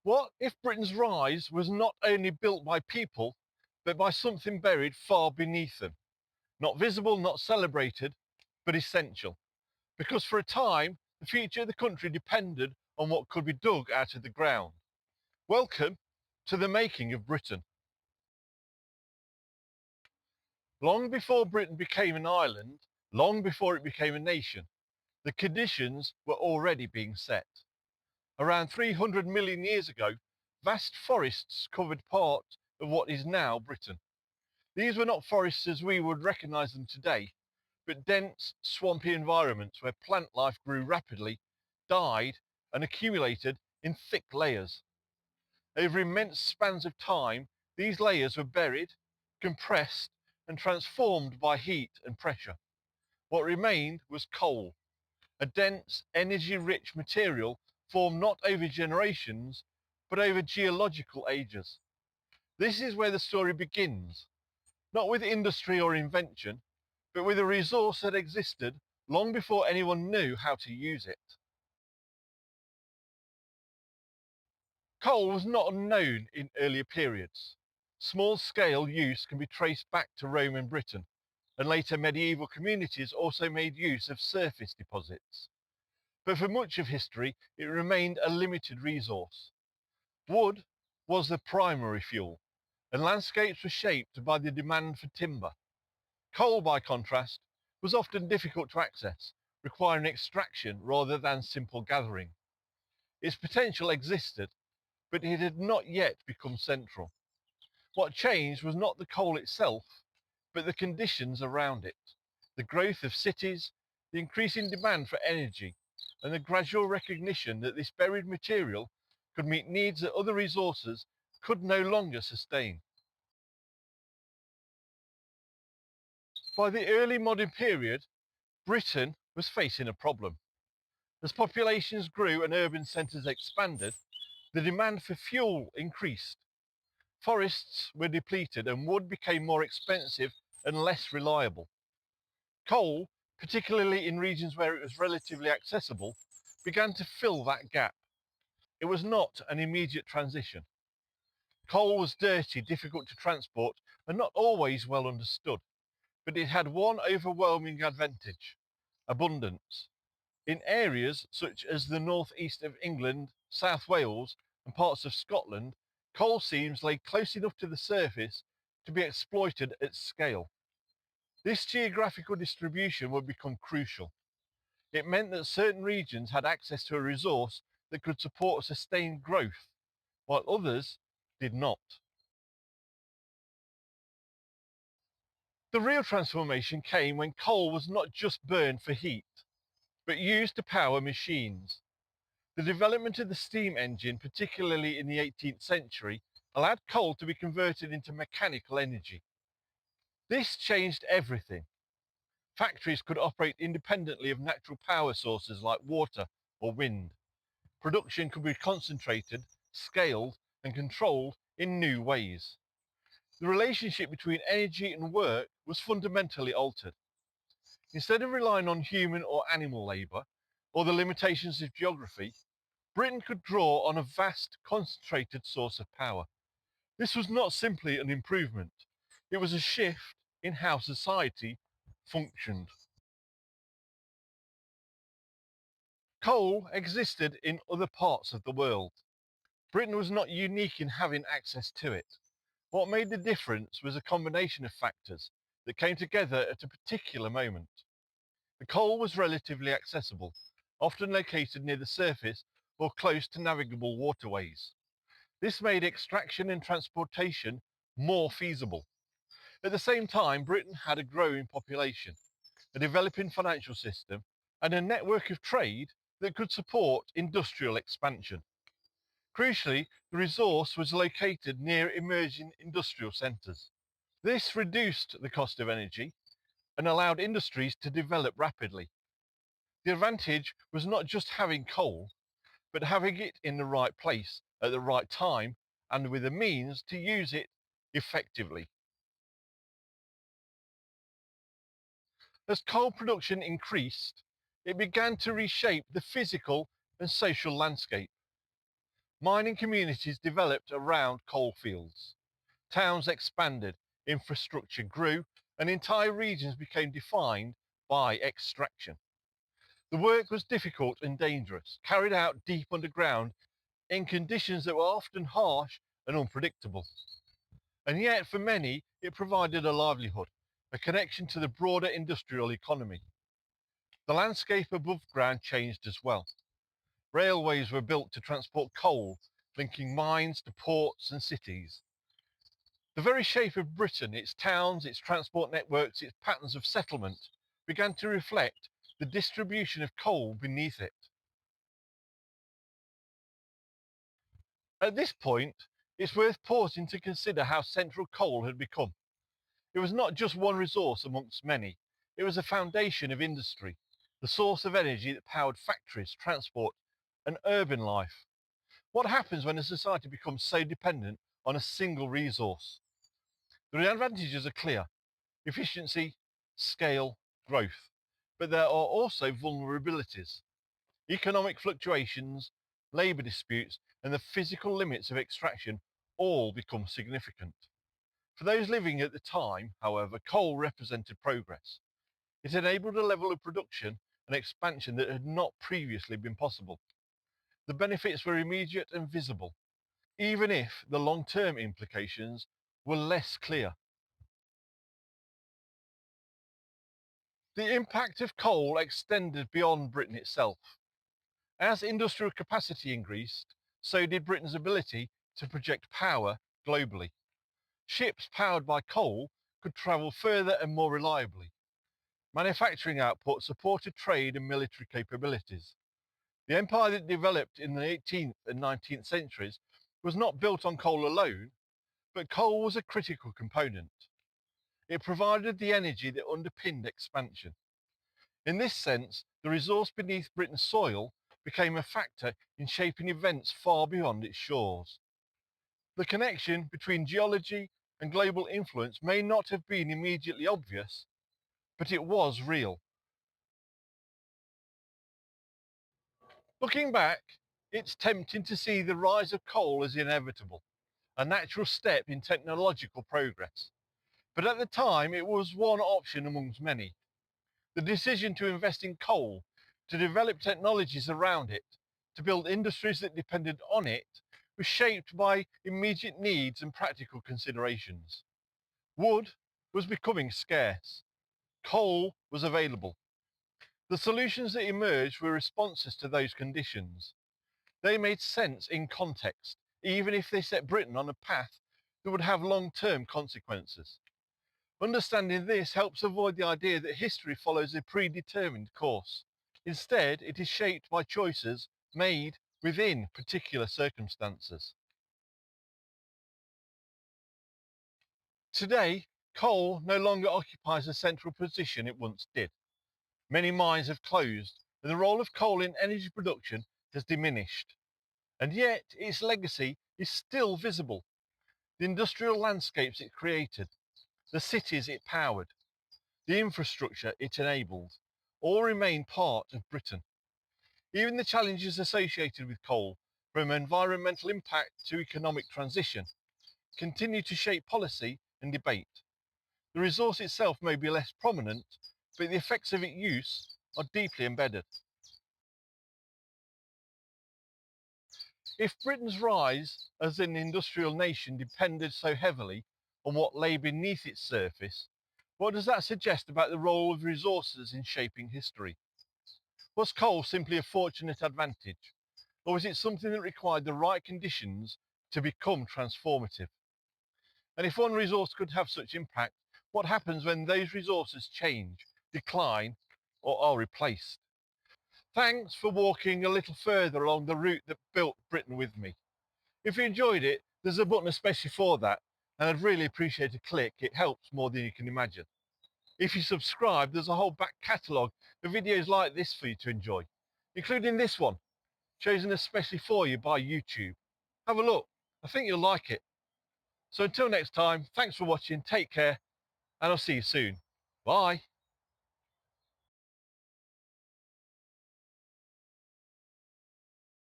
What if Britain's rise was not only built by people, but by something buried far beneath them? Not visible, not celebrated, but essential. Because for a time, the future of the country depended on what could be dug out of the ground. Welcome to the making of Britain. Long before Britain became an island, long before it became a nation, the conditions were already being set. Around 300 million years ago, vast forests covered part of what is now Britain. These were not forests as we would recognise them today, but dense, swampy environments where plant life grew rapidly, died, and accumulated in thick layers. Over immense spans of time, these layers were buried, compressed, and transformed by heat and pressure. What remained was coal, a dense, energy-rich material formed not over generations, but over geological ages. This is where the story begins, not with industry or invention, but with a resource that existed long before anyone knew how to use it. Coal was not unknown in earlier periods. Small-scale use can be traced back to Roman Britain, and later medieval communities also made use of surface deposits. But for much of history, it remained a limited resource. Wood was the primary fuel, and landscapes were shaped by the demand for timber. Coal, by contrast, was often difficult to access, requiring extraction rather than simple gathering. Its potential existed, but it had not yet become central. What changed was not the coal itself, but the conditions around it. The growth of cities, the increasing demand for energy, and the gradual recognition that this buried material could meet needs that other resources could no longer sustain. By the early modern period, Britain was facing a problem. As populations grew and urban centres expanded, the demand for fuel increased. Forests were depleted and wood became more expensive and less reliable. Coal, particularly in regions where it was relatively accessible, began to fill that gap. It was not an immediate transition. Coal was dirty, difficult to transport, and not always well understood, but it had one overwhelming advantage: abundance. In areas such as the northeast of England, South Wales, and parts of Scotland, coal seams lay close enough to the surface to be exploited at scale. This geographical distribution would become crucial. It meant that certain regions had access to a resource that could support sustained growth, while others did not. The real transformation came when coal was not just burned for heat, but used to power machines. The development of the steam engine, particularly in the 18th century, allowed coal to be converted into mechanical energy. This changed everything. Factories could operate independently of natural power sources like water or wind. Production could be concentrated, scaled, and controlled in new ways. The relationship between energy and work was fundamentally altered. Instead of relying on human or animal labour, or the limitations of geography, Britain could draw on a vast, concentrated source of power. This was not simply an improvement, it was a shift in how society functioned. Coal existed in other parts of the world. Britain was not unique in having access to it. What made the difference was a combination of factors that came together at a particular moment. The coal was relatively accessible, often located near the surface or close to navigable waterways. This made extraction and transportation more feasible. At the same time, Britain had a growing population, a developing financial system, and a network of trade that could support industrial expansion. Crucially, the resource was located near emerging industrial centres. This reduced the cost of energy and allowed industries to develop rapidly. The advantage was not just having coal, but having it in the right place at the right time and with the means to use it effectively. As coal production increased, it began to reshape the physical and social landscape. Mining communities developed around coal fields. Towns expanded, infrastructure grew, and entire regions became defined by extraction. The work was difficult and dangerous, carried out deep underground in conditions that were often harsh and unpredictable. And yet, for many, it provided a livelihood, a connection to the broader industrial economy. The landscape above ground changed as well. Railways were built to transport coal, linking mines to ports and cities. The very shape of Britain, its towns, its transport networks, its patterns of settlement, began to reflect the distribution of coal beneath it. At this point, it's worth pausing to consider how central coal had become. It was not just one resource amongst many, it was a foundation of industry, the source of energy that powered factories, transport, and urban life. What happens when a society becomes so dependent on a single resource? The advantages are clear: efficiency, scale, growth. But there are also vulnerabilities. Economic fluctuations, labour disputes, and the physical limits of extraction all become significant. For those living at the time, however, coal represented progress. It enabled a level of production and expansion that had not previously been possible. The benefits were immediate and visible, even if the long-term implications were less clear. The impact of coal extended beyond Britain itself. As industrial capacity increased, so did Britain's ability to project power globally. Ships powered by coal could travel further and more reliably. Manufacturing output supported trade and military capabilities. The empire that developed in the 18th and 19th centuries was not built on coal alone, but coal was a critical component. It provided the energy that underpinned expansion. In this sense, the resource beneath Britain's soil became a factor in shaping events far beyond its shores. The connection between geology and global influence may not have been immediately obvious, but it was real. Looking back, it's tempting to see the rise of coal as inevitable, a natural step in technological progress. But at the time, it was one option amongst many. The decision to invest in coal, to develop technologies around it, to build industries that depended on it, was shaped by immediate needs and practical considerations. Wood was becoming scarce. Coal was available. The solutions that emerged were responses to those conditions. They made sense in context, even if they set Britain on a path that would have long-term consequences. Understanding this helps avoid the idea that history follows a predetermined course. Instead, it is shaped by choices made within particular circumstances. Today, coal no longer occupies the central position it once did. Many mines have closed, and the role of coal in energy production has diminished. And yet, its legacy is still visible. The industrial landscapes it created, the cities it powered, the infrastructure it enabled, all remain part of Britain. Even the challenges associated with coal, from environmental impact to economic transition, continue to shape policy and debate. The resource itself may be less prominent, but the effects of its use are deeply embedded. If Britain's rise as an industrial nation depended so heavily on what lay beneath its surface, what does that suggest about the role of resources in shaping history? Was coal simply a fortunate advantage, or was it something that required the right conditions to become transformative? And if one resource could have such impact, what happens when those resources change, decline, or are replaced? Thanks for walking a little further along the route that built Britain with me. If you enjoyed it, there's a button especially for that, and I'd really appreciate a click. It helps more than you can imagine. If you subscribe, there's a whole back catalogue of videos like this for you to enjoy, including this one, chosen especially for you by YouTube. Have a look. I think you'll like it. So until next time, thanks for watching, take care, and I'll see you soon. Bye.